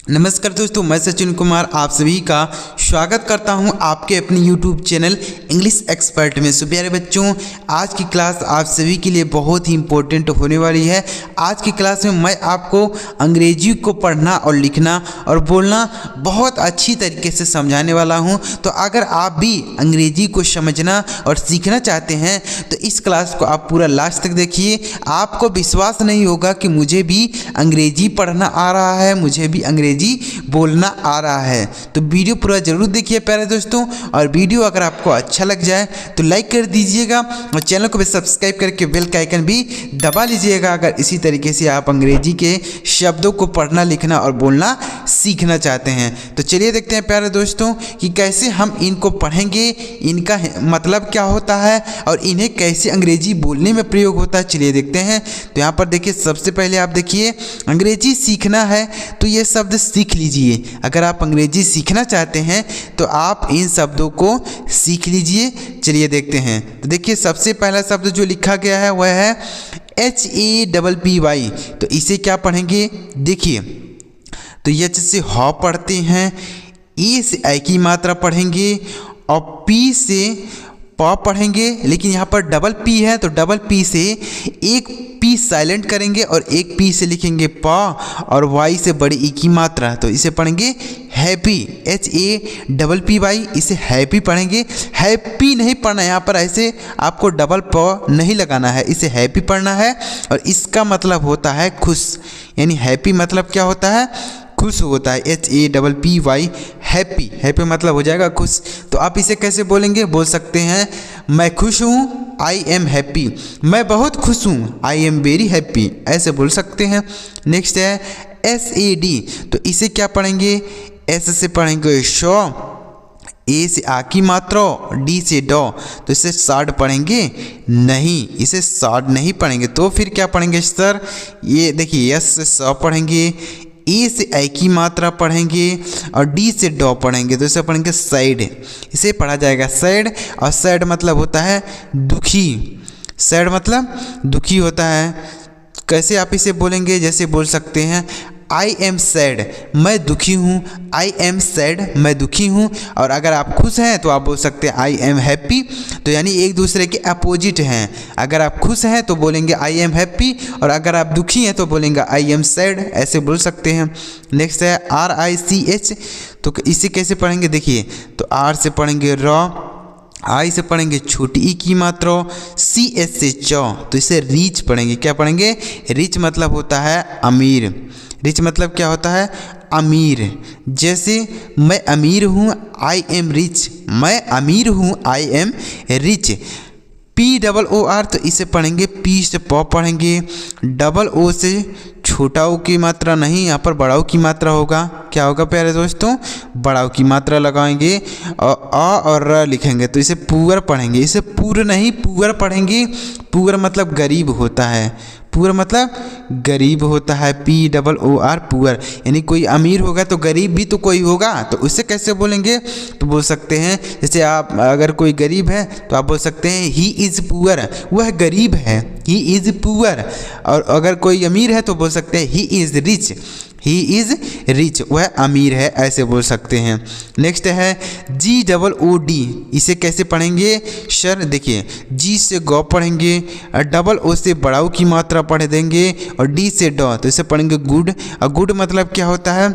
नमस्कार दोस्तों, मैं सचिन कुमार आप सभी का स्वागत करता हूं आपके अपने YouTube चैनल इंग्लिश एक्सपर्ट में। सो प्यारे बच्चों, आज की क्लास आप सभी के लिए बहुत ही इम्पोर्टेंट होने वाली है। आज की क्लास में मैं आपको अंग्रेजी को पढ़ना और लिखना और बोलना बहुत अच्छी तरीके से समझाने वाला हूं। तो अगर आप भी अंग्रेजी को समझना और सीखना चाहते हैं तो इस क्लास को आप पूरा लास्ट तक देखिए। आपको विश्वास नहीं होगा कि मुझे भी अंग्रेजी पढ़ना आ रहा है, मुझे भी अंग्रेजी बोलना आ रहा है। तो वीडियो पूरा जरूर देखिए प्यारे दोस्तों, और वीडियो अगर आपको अच्छा लग जाए तो लाइक कर दीजिएगा और चैनल को भी सब्सक्राइब करके बेल का आइकन भी दबा लीजिएगा अगर इसी तरीके से आप अंग्रेजी के शब्दों को पढ़ना, लिखना और बोलना सीखना चाहते हैं। तो चलिए देखते हैं प्यारे दोस्तों कि कैसे हम इनको पढ़ेंगे, इनका मतलब क्या होता है और इन्हें कैसे अंग्रेजी बोलने में प्रयोग होता है। चलिए देखते हैं। तो यहाँ पर देखिए, सबसे पहले आप देखिए, अंग्रेजी सीखना है तो ये शब्द सीख लीजिए। अगर आप अंग्रेजी सीखना चाहते हैं तो आप इन शब्दों को सीख लीजिए। चलिए देखते हैं। तो देखिए, सबसे पहला शब्द जो लिखा गया है वह है HAPPY। तो इसे क्या पढ़ेंगे? देखिए, तो एच से ह पढ़ते हैं, ए से आई की मात्रा पढ़ेंगे और पी से प पढ़ेंगे। लेकिन यहाँ पर डबल पी है तो डबल पी से एक पी साइलेंट करेंगे और एक पी से लिखेंगे प, और वाई से बड़ी ई की मात्रा, तो इसे पढ़ेंगे हैप्पी। HAPPY, इसे हैप्पी पढ़ेंगे। हैप्पी नहीं पढ़ना, यहाँ पर ऐसे आपको डबल प नहीं लगाना है, इसे हैप्पी पढ़ना है। और इसका मतलब होता है खुश, यानी हैप्पी मतलब क्या होता है? खुश होता है। HAPPY, happy. हैप्पी मतलब हो जाएगा खुश। तो आप इसे कैसे बोलेंगे? बोल सकते हैं मैं खुश हूँ, आई एम हैप्पी। मैं बहुत खुश हूँ, आई एम वेरी हैप्पी, ऐसे बोल सकते हैं। नेक्स्ट है SAD। तो इसे क्या पढ़ेंगे? S से पढ़ेंगे शो, ए से आ की मात्रा, डी से डॉ, तो इसे साड पढ़ेंगे नहीं, इसे साड नहीं पढ़ेंगे। तो फिर क्या पढ़ेंगे सर? ये देखिए, एस से स पढ़ेंगे, ए से आई की मात्रा पढ़ेंगे और डी से डॉ पढ़ेंगे, तो इसे पढ़ेंगे सैड। इसे पढ़ा जाएगा सैड। और सैड मतलब होता है दुखी। सैड मतलब दुखी होता है। कैसे आप इसे बोलेंगे? जैसे बोल सकते हैं आई एम सैड, मैं दुखी हूँ। आई एम सैड, मैं दुखी हूँ। और अगर आप खुश हैं तो आप बोल सकते हैं आई एम हैप्पी। तो यानी एक दूसरे के अपोजिट हैं। अगर आप खुश हैं तो बोलेंगे आई एम हैप्पी, और अगर आप दुखी हैं तो बोलेंगे आई एम सैड, ऐसे बोल सकते हैं। नेक्स्ट है RICH। तो इसे कैसे पढ़ेंगे? देखिए, तो R से पढ़ेंगे रॉ, आई से पढ़ेंगे छोटी ई की मात्रा, CS से चौ, तो इसे रीच पढ़ेंगे। क्या पढ़ेंगे? रिच मतलब होता है अमीर। रिच मतलब क्या होता है? अमीर। जैसे मैं अमीर हूँ, आई एम रिच। मैं अमीर हूँ, आई एम रिच। POOR, तो इसे पढ़ेंगे पी से प पढ़ेंगे, डबल ओ से छोटा ओ की मात्रा नहीं, यहाँ पर बड़ा ओ की मात्रा होगा। क्या होगा प्यारे दोस्तों? बड़ा ओ की मात्रा लगाएंगे और आ और र लिखेंगे, तो इसे पुअर पढ़ेंगे। इसे पूर नहीं, पुअर पढ़ेंगे। पुअर मतलब गरीब होता है। पुअर मतलब गरीब होता है। POOR, पुअर, यानी कोई अमीर होगा तो गरीब भी तो कोई होगा। तो उससे कैसे बोलेंगे? तो बोल सकते हैं, जैसे आप अगर कोई गरीब है तो आप बोल सकते हैं ही इज़ पुअर, वह गरीब है, ही इज़ पुअर। और अगर कोई अमीर है तो बोल सकते हैं he is rich, he is rich, वह अमीर है, ऐसे बोल सकते हैं। नेक्स्ट है GOOD। इसे कैसे पढ़ेंगे सर? देखिए, जी से गौ पढ़ेंगे और डबल ओ से बड़ाऊ की मात्रा पढ़ देंगे और डी से डॉ, तो इसे पढ़ेंगे गुड। और गुड मतलब क्या होता है?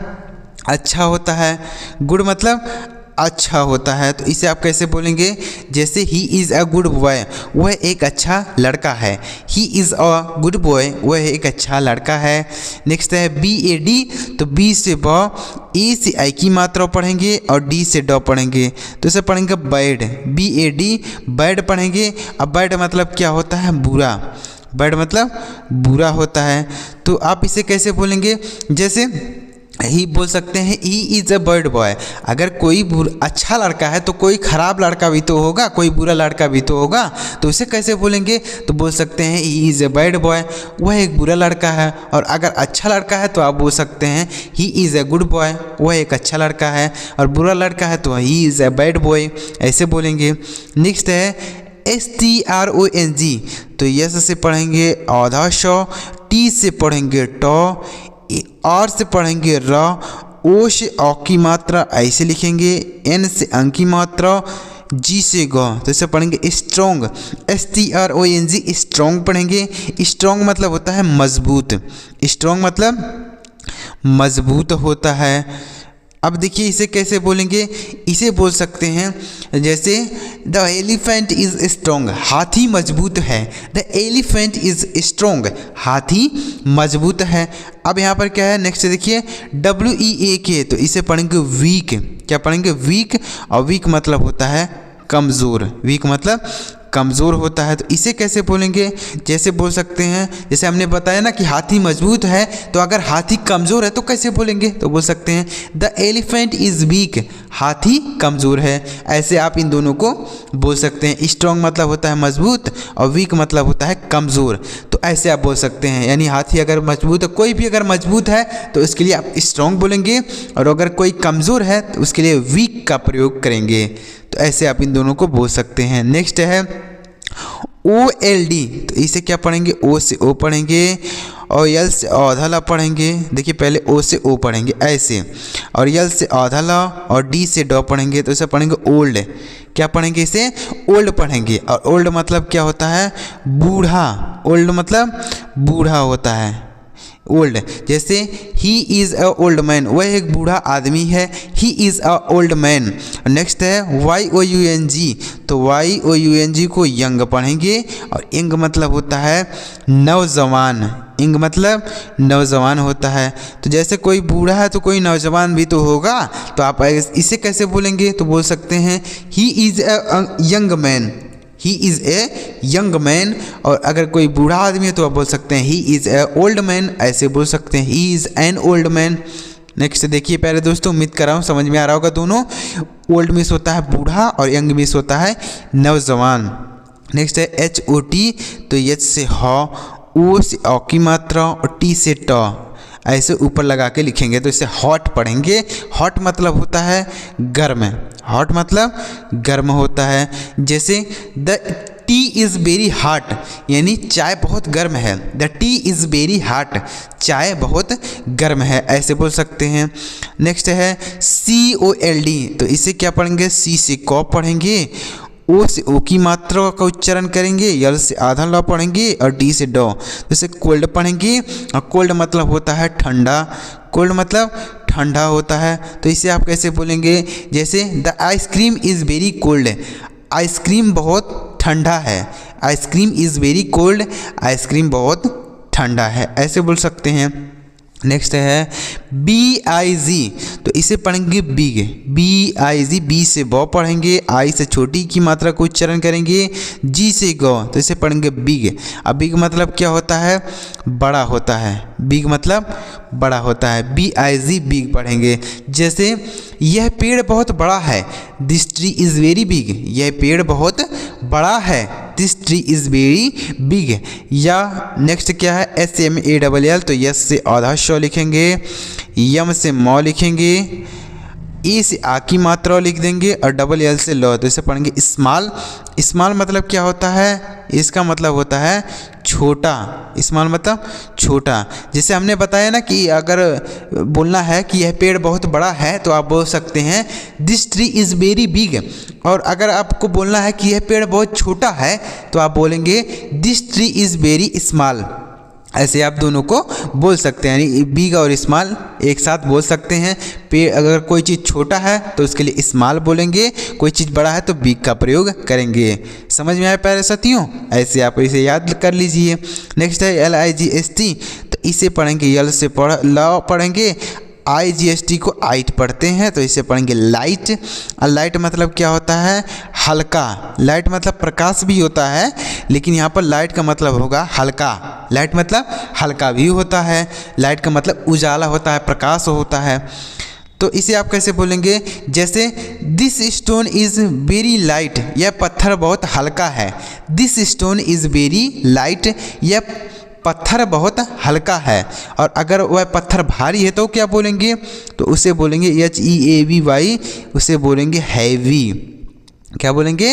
अच्छा होता है। गुड मतलब अच्छा होता है। तो इसे आप कैसे बोलेंगे? जैसे he is a good boy, वह एक अच्छा लड़का है। He is a good boy, वह एक अच्छा लड़का है। नेक्स्ट है BAD। तो बी से ब, ए से आई की मात्रा पढ़ेंगे और डी से डॉ पढ़ेंगे, तो इसे पढ़ेंगे बैड। BAD, बैड पढ़ेंगे। अब बैड मतलब क्या होता है? बुरा। बैड मतलब बुरा होता है। तो आप इसे कैसे बोलेंगे? जैसे ही बोल सकते हैं he is a bad boy. अगर कोई अच्छा लड़का है तो कोई ख़राब लड़का भी तो होगा, कोई बुरा लड़का भी तो होगा। तो उसे कैसे बोलेंगे? तो बोल सकते हैं he is a bad boy, वह एक बुरा लड़का है। और अगर अच्छा लड़का है तो आप बोल सकते हैं he is a good boy, वह एक अच्छा लड़का है। और बुरा लड़का है तो he is a bad boy, ऐसे बोलेंगे। नेक्स्ट है STRONG। तो यस से पढ़ेंगे आधा शो, टी से पढ़ेंगे टॉ, आर से पढ़ेंगे र, ओ से औ की मात्रा ऐसे लिखेंगे, एन से अंक की मात्रा, जी से ग, तो इसे पढ़ेंगे स्ट्रोंग, STRONG, स्ट्रोंग पढ़ेंगे। स्ट्रोंग मतलब होता है मजबूत, स्ट्रोंग मतलब मजबूत होता है। अब देखिए इसे कैसे बोलेंगे, इसे बोल सकते हैं जैसे द एलिफेंट इज स्ट्रोंग, हाथी मजबूत है। द एलिफेंट इज स्ट्रोंग, हाथी मजबूत है। अब यहाँ पर क्या है, नेक्स्ट देखिए WEAK, तो इसे पढ़ेंगे वीक। क्या पढ़ेंगे, वीक। और वीक मतलब होता है कमज़ोर, वीक मतलब कमज़ोर होता है। तो इसे कैसे बोलेंगे, जैसे बोल सकते हैं, जैसे हमने बताया ना कि हाथी मजबूत है, तो अगर हाथी कमज़ोर है तो कैसे बोलेंगे, तो बोल सकते हैं द एलिफेंट इज़ वीक, हाथी कमज़ोर है। ऐसे आप इन दोनों को बोल सकते हैं। स्ट्रॉन्ग मतलब होता है मजबूत और वीक मतलब होता है कमज़ोर, तो ऐसे आप बोल सकते हैं। यानी हाथी अगर मजबूत है, कोई भी अगर मजबूत है तो उसके लिए आप स्ट्रॉन्ग बोलेंगे, और अगर कोई कमज़ोर है तो उसके लिए वीक का प्रयोग करेंगे। तो ऐसे आप इन दोनों को बोल सकते हैं। नेक्स्ट है OLD, तो इसे क्या पढ़ेंगे, O से O पढ़ेंगे और L से औधा ला पढ़ेंगे। देखिए पहले O से O पढ़ेंगे ऐसे, और L से औधा ला और D से डॉ पढ़ेंगे, तो इसे पढ़ेंगे ओल्ड। क्या पढ़ेंगे, इसे ओल्ड पढ़ेंगे। और ओल्ड मतलब क्या होता है, बूढ़ा। ओल्ड मतलब बूढ़ा होता है, ओल्ड। जैसे he is a old man, वह एक बूढ़ा आदमी है, he is a old man. Next है YOUNG, तो YOUNG को यंग पढ़ेंगे, और यंग मतलब होता है नौजवान, यंग मतलब नौजवान होता है। तो जैसे कोई बूढ़ा है तो कोई नौजवान भी तो होगा, तो आप इसे कैसे बोलेंगे, तो बोल सकते हैं he is a young man, he is a young man. और अगर कोई बूढ़ा आदमी है तो आप बोल सकते हैं he is a old man, ऐसे बोल सकते हैं he is an old man. Next देखिए प्यारे दोस्तों, उम्मीद कर रहा हूँ समझ में आ रहा होगा दोनों। ओल्ड मीन्स होता है बूढ़ा और यंग मीन्स होता है नौजवान। नेक्स्ट है HOT, तो H से ह, O से औ की मात्रा और T से ट, ऐसे ऊपर लगा के लिखेंगे, तो इसे हॉट पढ़ेंगे। हॉट मतलब होता है गर्म, हॉट मतलब गर्म होता है। जैसे the T is very hot, यानी चाय बहुत गर्म है। The T is very hot, चाय बहुत गर्म है, ऐसे बोल सकते हैं। नेक्स्ट है COLD, तो इसे क्या पढ़ेंगे, C से क पढ़ेंगे, O से O की मात्रा का उच्चारण करेंगे, L से आधा ल पढ़ेंगे और D से डॉ, जैसे कोल्ड पढ़ेंगे। और कोल्ड मतलब होता है ठंडा, कोल्ड मतलब ठंडा होता है। तो इसे आप कैसे बोलेंगे, जैसे the ice cream is very cold, ice cream बहुत ठंडा है। Ice cream is very cold, ice cream बहुत ठंडा है, ऐसे बोल सकते हैं। नेक्स्ट है BIG, तो इसे पढ़ेंगे बिग, BIG। B से ब पढ़ेंगे, I से छोटी की मात्रा को उच्चारण करेंगे, G से ग, तो इसे पढ़ेंगे बिग। अब बिग मतलब क्या होता है, बड़ा होता है, बिग मतलब बड़ा होता है। BIG बिग पढ़ेंगे। जैसे यह पेड़ बहुत बड़ा है, this tree is very big, यह पेड़ बहुत बड़ा है, this tree is very big. या नेक्स्ट क्या है SMALL, तो यस से आधा श लिखेंगे, यम से म लिखेंगे, ए से आ की मात्रा लिख देंगे और LL से ल, तो इसे पढ़ेंगे स्मॉल। स्मॉल मतलब क्या होता है, इसका मतलब होता है छोटा, स्मॉल मतलब छोटा। जैसे हमने बताया ना कि अगर बोलना है कि यह पेड़ बहुत बड़ा है तो आप बोल सकते हैं this tree is very big, और अगर आपको बोलना है कि यह पेड़ बहुत छोटा है तो आप बोलेंगे this tree is very small. ऐसे आप दोनों को बोल सकते हैं, यानी बिग और स्मॉल एक साथ बोल सकते हैं। पेड़ अगर कोई चीज़ छोटा है तो उसके लिए स्मॉल बोलेंगे, कोई चीज़ बड़ा है तो बिग का प्रयोग करेंगे। समझ में आया प्यारे साथियों, ऐसे आप इसे याद कर लीजिए। नेक्स्ट है LIGHT, तो इसे पढ़ेंगे, L से पढ़ेंगे, IGHT को आइट पढ़ते हैं, तो इसे पढ़ेंगे लाइट। और लाइट मतलब क्या होता है, हल्का। लाइट मतलब प्रकाश भी होता है, लेकिन यहाँ पर लाइट का मतलब होगा हल्का। लाइट मतलब हल्का भी होता है, लाइट का मतलब उजाला होता है, प्रकाश होता है। तो इसे आप कैसे बोलेंगे, जैसे this stone is very light, यह पत्थर बहुत हल्का है। This stone is very light, यह पत्थर बहुत हल्का है। और अगर वह पत्थर भारी है तो क्या बोलेंगे, तो उसे बोलेंगे HEAVY, उसे बोलेंगे हैवी। क्या बोलेंगे,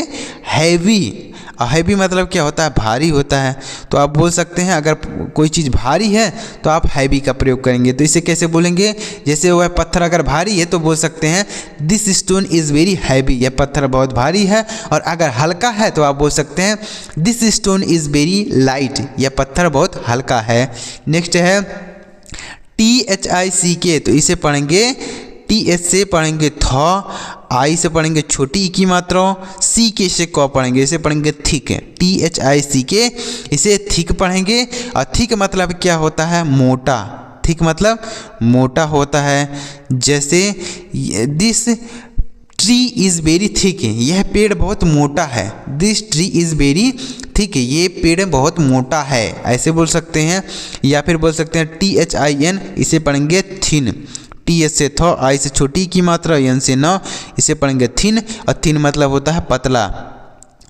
हैवी। और हैवी मतलब क्या होता है, भारी होता है। तो आप बोल सकते हैं अगर कोई चीज़ भारी है तो आप हैवी का प्रयोग करेंगे। तो इसे कैसे बोलेंगे, जैसे वह पत्थर अगर भारी है तो बोल सकते हैं this stone is very heavy, यह पत्थर बहुत भारी है। और अगर हल्का है तो आप बोल सकते हैं this stone is very light, यह पत्थर बहुत हल्का है। नेक्स्ट है THICK, तो इसे पढ़ेंगे TH से पढ़ेंगे थ, I से पढ़ेंगे छोटी ई की मात्रा, CK से क पढ़ेंगे, इसे पढ़ेंगे थिक। THICK, इसे थिक पढ़ेंगे। और थिक मतलब क्या होता है, मोटा। थिक मतलब मोटा होता है। जैसे this tree is very thick, यह पेड़ बहुत मोटा है। This tree is very thick, ये पेड़ बहुत मोटा है, ऐसे बोल सकते हैं। या फिर बोल सकते हैं THIN, इसे पढ़ेंगे थिन। TH से थ, I से छोटी की मात्रा, N से न, इसे पढ़ेंगे थिन। और थिन मतलब होता है पतला।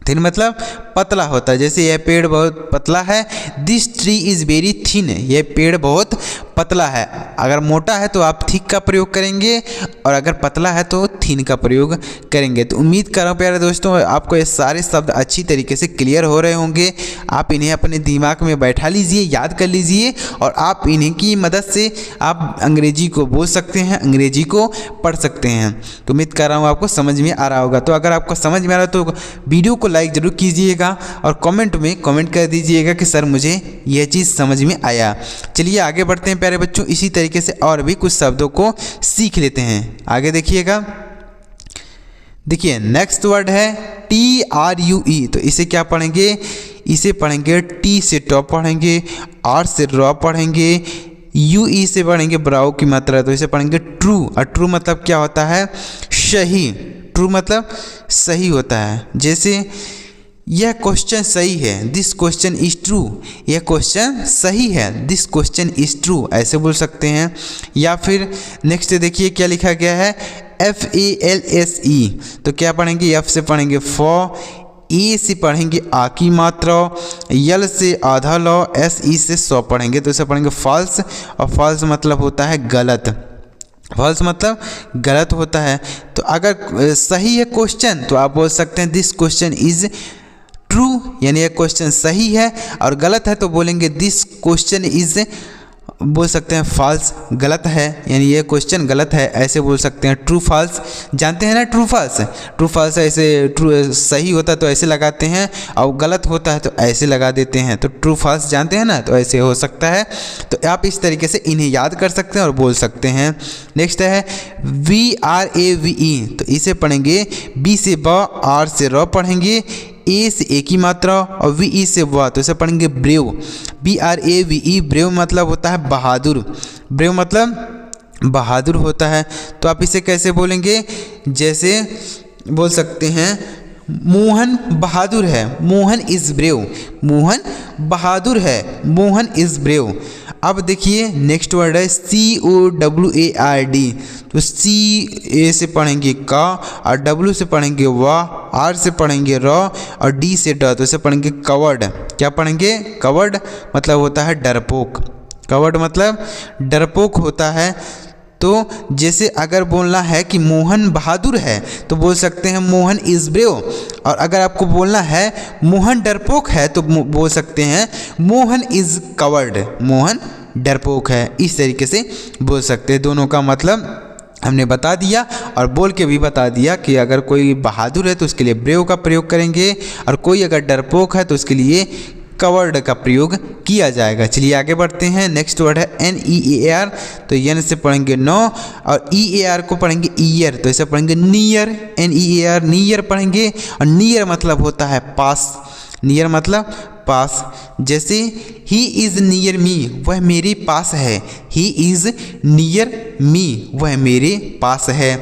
थिन मतलब पतला होता है। जैसे यह पेड़ बहुत पतला है, this tree is very thin, यह पेड़ बहुत पतला है। अगर मोटा है तो आप थिक का प्रयोग करेंगे, और अगर पतला है तो थिन का प्रयोग करेंगे। तो उम्मीद कर रहा हूँ प्यारे दोस्तों आपको ये सारे शब्द अच्छी तरीके से क्लियर हो रहे होंगे। आप इन्हें अपने दिमाग में बैठा लीजिए, याद कर लीजिए, और आप इन्हीं की मदद से आप अंग्रेजी को बोल सकते हैं, अंग्रेजी को पढ़ सकते हैं। तो उम्मीद कर रहा हूँ आपको समझ में आ रहा होगा। तो अगर आपको समझ में आ रहा है तो वीडियो को लाइक ज़रूर कीजिएगा, और कमेंट में कमेंट कर दीजिएगा कि सर मुझे यह चीज़ समझ में आया। चलिए आगे बढ़ते हैं प्यारे बच्चों, इसी तरीके से और भी कुछ शब्दों को सीख लेते हैं। आगे देखिएगा, देखिए नेक्स्ट वर्ड है TRUE, तो इसे क्या पढ़ेंगे, इसे पढ़ेंगे T से टॉप पढ़ेंगे, R से रॉ पढ़ेंगे, UE से पढ़ेंगे ब्राउ की मात्रा, तो इसे पढ़ेंगे ट्रू। और ट्रू मतलब क्या होता है, सही। ट्रू मतलब सही होता है। जैसे यह क्वेश्चन सही है, दिस क्वेश्चन इज ट्रू, यह क्वेश्चन सही है, दिस क्वेश्चन इज ट्रू, ऐसे बोल सकते हैं। या फिर नेक्स्ट देखिए क्या लिखा गया है, FALSE, तो क्या पढ़ेंगे, F से पढ़ेंगे फॉ, E से पढ़ेंगे आ की मात्रा, L से आधा लॉ, SE से 100 पढ़ेंगे, तो इसे पढ़ेंगे फॉल्स। और फॉल्स मतलब होता है गलत, फॉल्स मतलब गलत होता है। तो अगर सही है क्वेश्चन तो आप बोल सकते हैं दिस क्वेश्चन इज ट्रू, यानी यह क्वेश्चन सही है। और गलत है तो बोलेंगे दिस क्वेश्चन इज, बोल सकते हैं फॉल्स, गलत है, यानी ये क्वेश्चन गलत है, ऐसे बोल सकते हैं। ट्रू फॉल्स जानते हैं ना, ट्रू फॉल्स। ट्रू फॉल्स ऐसे, ट्रू सही होता है तो ऐसे लगाते हैं, और गलत होता है तो ऐसे लगा देते हैं। तो ट्रू फॉल्स जानते हैं ना, तो ऐसे हो सकता है। तो आप इस तरीके से इन्हें याद कर सकते हैं और बोल सकते हैं। नेक्स्ट है VRAVE, तो इसे पढ़ेंगे B से ब, R से र पढ़ेंगे, A से ए की मात्रा, और VE से व, तो इसे पढ़ेंगे ब्रेव। BRAVE, ब्रेव मतलब होता है बहादुर। ब्रेव मतलब बहादुर होता है। तो आप इसे कैसे बोलेंगे, जैसे बोल सकते हैं मोहन बहादुर है, मोहन इज़ ब्रेव, मोहन बहादुर है, मोहन इज़ ब्रेव। अब देखिए नेक्स्ट वर्ड है COWARD, तो C से पढ़ेंगे का, और W से पढ़ेंगे वा, R से पढ़ेंगे र, और D से ड, तो इसे पढ़ेंगे कवर्ड। क्या पढ़ेंगे, कवर्ड मतलब होता है डरपोक। कवर्ड मतलब डरपोक होता है। तो जैसे अगर बोलना है कि मोहन बहादुर है तो बोल सकते हैं मोहन इज़ ब्रेव, और अगर आपको बोलना है मोहन डरपोक है तो बोल सकते हैं मोहन इज़ कवर्ड, मोहन डरपोक है। इस तरीके से बोल सकते हैं। दोनों का मतलब हमने बता दिया और बोल के भी बता दिया कि अगर कोई बहादुर है तो उसके लिए ब्रेव का प्रयोग करेंगे, और कोई अगर डरपोक है तो उसके लिए कवर्ड का प्रयोग किया जाएगा। चलिए आगे बढ़ते हैं। नेक्स्ट वर्ड है NEAR, तो N से पढ़ेंगे नो, और EAR को पढ़ेंगे ईयर, तो इसे पढ़ेंगे नियर। NEAR नियर पढ़ेंगे, और नियर मतलब होता है पास। नियर मतलब पास। जैसे ही इज़ नियर मी, वह मेरे पास है, ही इज़ नियर मी, वह मेरे पास है।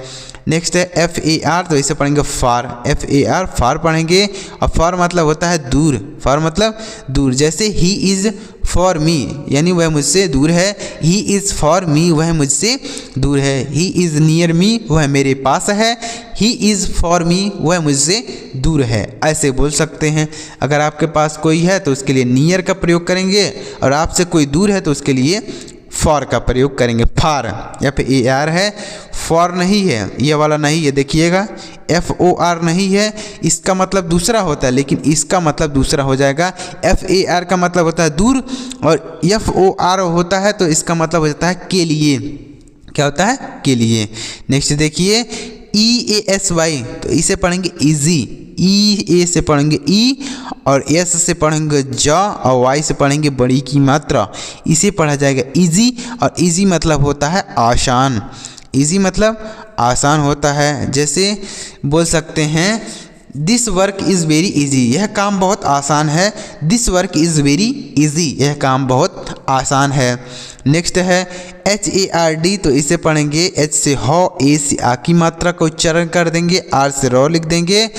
नेक्स्ट है FAR, तो इसे पढ़ेंगे फार। FAR फार पढ़ेंगे, और फार मतलब होता है दूर। फार मतलब दूर। जैसे ही इज़ फॉर मी, यानी वह मुझसे दूर है, ही इज़ फॉर मी, वह मुझसे दूर है। ही इज़ नियर मी, वह मेरे पास है, ही इज़ फॉर मी, वह मुझसे दूर है, ऐसे बोल सकते हैं। अगर आपके पास कोई है तो उसके लिए नियर का प्रयोग करेंगे, और आपसे कोई दूर है तो उसके लिए फॉर का प्रयोग करेंगे। फॉर FAR है, फॉर नहीं है, ये वाला नहीं है, देखिएगा FOR नहीं है, इसका मतलब दूसरा होता है, लेकिन इसका मतलब दूसरा हो जाएगा। FAR का मतलब होता है दूर और FOR होता है तो इसका मतलब हो जाता है के लिए। क्या होता है? के लिए। नेक्स्ट देखिए EASY, तो इसे पढ़ेंगे इजी। E से पढ़ेंगे ई और S से पढ़ेंगे जा और Y से पढ़ेंगे बड़ी की मात्रा, इसे पढ़ा जाएगा इजी। और इजी मतलब होता है आसान। इजी मतलब आसान होता है। जैसे बोल सकते हैं this work is very easy, यह काम बहुत आसान है। This work is very easy, यह काम बहुत आसान है। नेक्स्ट है HARD, तो इसे पढ़ेंगे H से हौ, A से आ की मात्रा का उच्चारण कर देंगे, R से रॉ लिख देंगे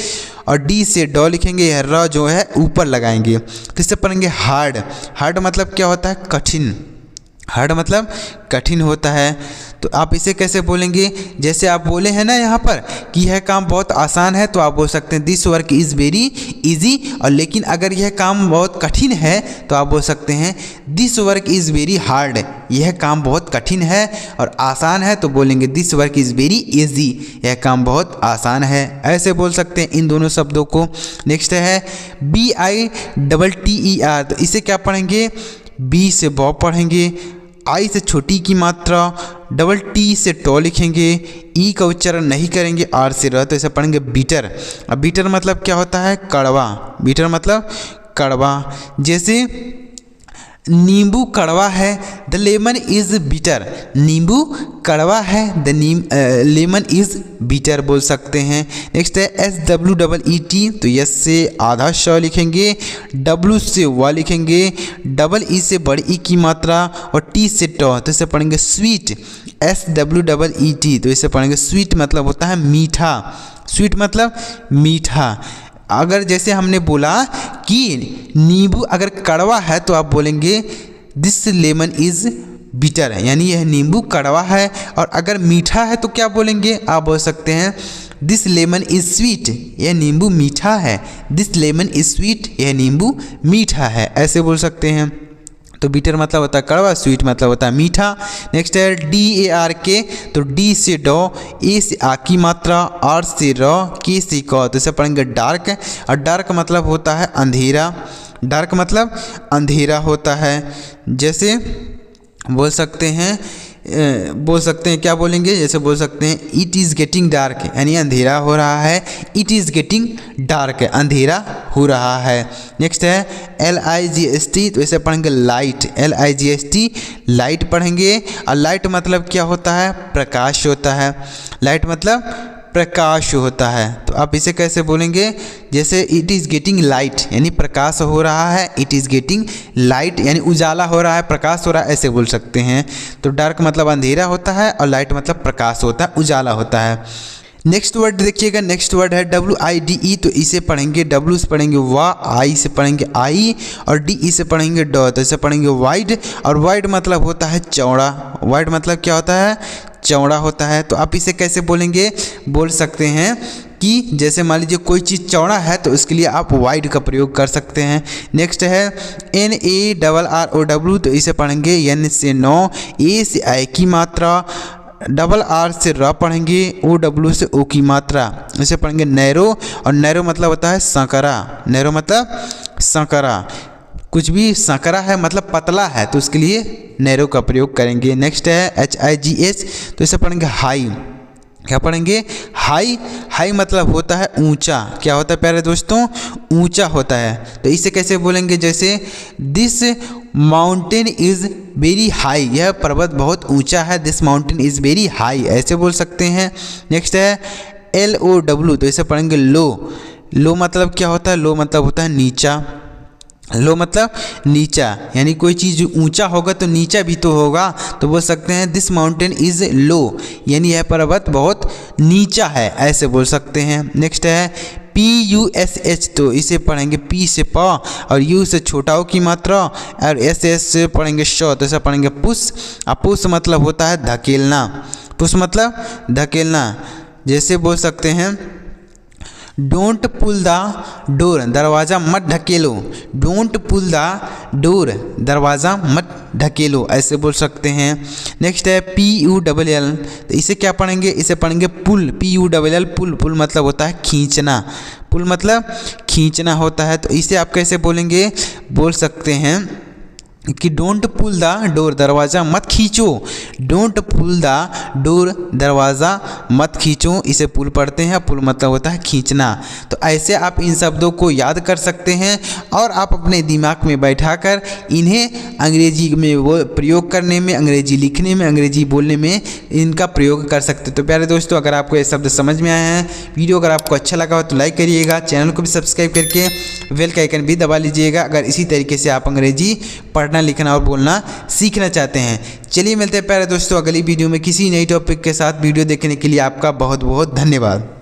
और D से डॉ लिखेंगे, यह र जो है ऊपर लगाएंगे। तो इसे पढ़ेंगे हार्ड। हार्ड मतलब क्या होता है? कठिन। हार्ड मतलब कठिन होता है। तो आप इसे कैसे बोलेंगे? जैसे आप बोले हैं ना यहाँ पर कि यह काम बहुत आसान है, तो आप बोल सकते हैं this work is very easy. और लेकिन अगर यह काम बहुत कठिन है तो आप बोल सकते हैं this work is very hard, यह काम बहुत कठिन है। और आसान है तो बोलेंगे this work is very easy, यह काम बहुत आसान है। ऐसे बोल सकते हैं इन दोनों शब्दों को। नेक्स्ट है BITTER, तो इसे क्या पढ़ेंगे? B से बॉ पढ़ेंगे, आई से छोटी की मात्रा, डबल टी से टॉ लिखेंगे, ई का उच्चारण नहीं करेंगे, आर से र, तो इसे पढ़ेंगे बीटर। अब बीटर मतलब क्या होता है? कड़वा। बीटर मतलब कड़वा। जैसे नींबू कड़वा है, द लेमन इज़ बीटर, नींबू कड़वा है, द लेमन इज़ बीटर बोल सकते हैं। नेक्स्ट है SWEET, तो यस से आधा श लिखेंगे, W से व लिखेंगे, डबल ई से बड़ी ई की मात्रा और टी से टॉ, तो इसे पढ़ेंगे स्वीट। SWEET, तो इसे पढ़ेंगे स्वीट मतलब होता है मीठा। स्वीट मतलब मीठा। अगर जैसे हमने बोला कि नींबू अगर कड़वा है तो आप बोलेंगे दिस लेमन इज़ बिटर, यानी यह नींबू कड़वा है। और अगर मीठा है तो क्या बोलेंगे? आप बोल सकते हैं दिस लेमन इज़ स्वीट, यह नींबू मीठा है। दिस लेमन इज़ स्वीट, यह नींबू मीठा है। ऐसे बोल सकते हैं। तो बीटर मतलब होता है कड़वा, स्वीट मतलब होता है मीठा। नेक्स्ट है DARK, तो D से डॉ, A से आ की मात्रा, R से र, K से क, तो इसे पढ़ेंगे डार्क। और डार्क मतलब होता है अंधेरा। डार्क मतलब अंधेरा होता है। जैसे बोल सकते हैं क्या बोलेंगे? जैसे बोल सकते हैं इट इज़ गेटिंग डार्क, यानी अंधेरा हो रहा है। इट इज़ गेटिंग डार्क, अंधेरा हो रहा है। नेक्स्ट है LIGHT, तो इसे पढ़ेंगे लाइट। LIGHT लाइट पढ़ेंगे। और लाइट मतलब क्या होता है? प्रकाश होता है। लाइट मतलब प्रकाश होता है। तो आप इसे कैसे बोलेंगे? जैसे इट इज़ गेटिंग लाइट, यानी प्रकाश हो रहा है। इट इज़ गेटिंग लाइट यानी उजाला हो रहा है, प्रकाश हो रहा है, ऐसे बोल सकते हैं। तो डार्क मतलब अंधेरा होता है और लाइट मतलब प्रकाश होता है, उजाला होता है। नेक्स्ट वर्ड देखिएगा, नेक्स्ट वर्ड है WIDE, तो इसे पढ़ेंगे W से पढ़ेंगे वा, आई से पढ़ेंगे आई और DE से पढ़ेंगे डॉ, तो इसे पढ़ेंगे वाइड। और वाइड मतलब होता है चौड़ा। वाइड मतलब क्या होता है? चौड़ा होता है। तो आप इसे कैसे बोलेंगे? बोल सकते हैं कि जैसे मान लीजिए कोई चीज़ चौड़ा है तो उसके लिए आप वाइड का प्रयोग कर सकते हैं। नेक्स्ट है NARROW, तो इसे पढ़ेंगे N से नो, A से आई की मात्रा, डबल R से र पढ़ेंगे, OW से ओ की मात्रा, इसे पढ़ेंगे नैरो। और नैरो मतलब होता है संकरा। नैरो मतलब संकरा। कुछ भी संकरा है मतलब पतला है, तो उसके लिए नैरो का प्रयोग करेंगे। नेक्स्ट है HIGH, तो इसे पढ़ेंगे हाई। क्या पढ़ेंगे? हाई। हाई मतलब होता है ऊंचा। क्या होता है प्यारे दोस्तों? ऊंचा होता है। तो इसे कैसे बोलेंगे? जैसे this mountain is very high, यह पर्वत बहुत ऊंचा है। This mountain is very high, ऐसे बोल सकते हैं। नेक्स्ट है LOW, तो इसे पढ़ेंगे लो। लो मतलब क्या होता है? लो मतलब होता है नीचा। लो मतलब नीचा, यानी कोई चीज़ ऊंचा होगा तो नीचा भी तो होगा, तो बोल सकते हैं दिस माउंटेन इज़ लो, यानी यह पर्वत बहुत नीचा है, ऐसे बोल सकते हैं। नेक्स्ट है PUSH, तो इसे पढ़ेंगे P से प और U से छोटा की मात्रा और SS से पढ़ेंगे श, तो इसे पढ़ेंगे पुश। और पुश मतलब होता है धकेलना। पुश मतलब धकेलना। जैसे बोल सकते हैं डोंट पुल द डोर, दरवाज़ा मत ढकेलो। डोंट पुल द डोर, दरवाज़ा मत ढकेलो, ऐसे बोल सकते हैं। नेक्स्ट है PULL, तो इसे क्या पढ़ेंगे, इसे पढ़ेंगे पुल, PULL पुल, पुल मतलब होता है खींचना, पुल मतलब खींचना होता है। तो इसे आप कैसे बोलेंगे, बोल सकते हैं कि डोंट पुल द डोर, दरवाज़ा मत खींचो, डोंट पुल द डोर, दरवाज़ा मत खींचो, इसे पुल पढ़ते हैं, पुल मतलब होता है खींचना। तो ऐसे आप इन शब्दों को याद कर सकते हैं और आप अपने दिमाग में बैठाकर इन्हें अंग्रेजी में वो प्रयोग करने में, अंग्रेजी लिखने में, अंग्रेजी बोलने में इनका प्रयोग कर सकते हैं। तो प्यारे दोस्तों, अगर आपको ये शब्द समझ में आए हैं, वीडियो अगर आपको अच्छा लगा हो तो लाइक करिएगा, चैनल को भी सब्सक्राइब करके बेल का आइकन भी दबा लीजिएगा अगर इसी तरीके से आप अंग्रेजी पढ़ना, लिखना और बोलना सीखना चाहते हैं। चलिए मिलते हैं प्यारे दोस्तों अगली वीडियो में किसी नई टॉपिक के साथ। वीडियो देखने के लिए आपका बहुत बहुत धन्यवाद।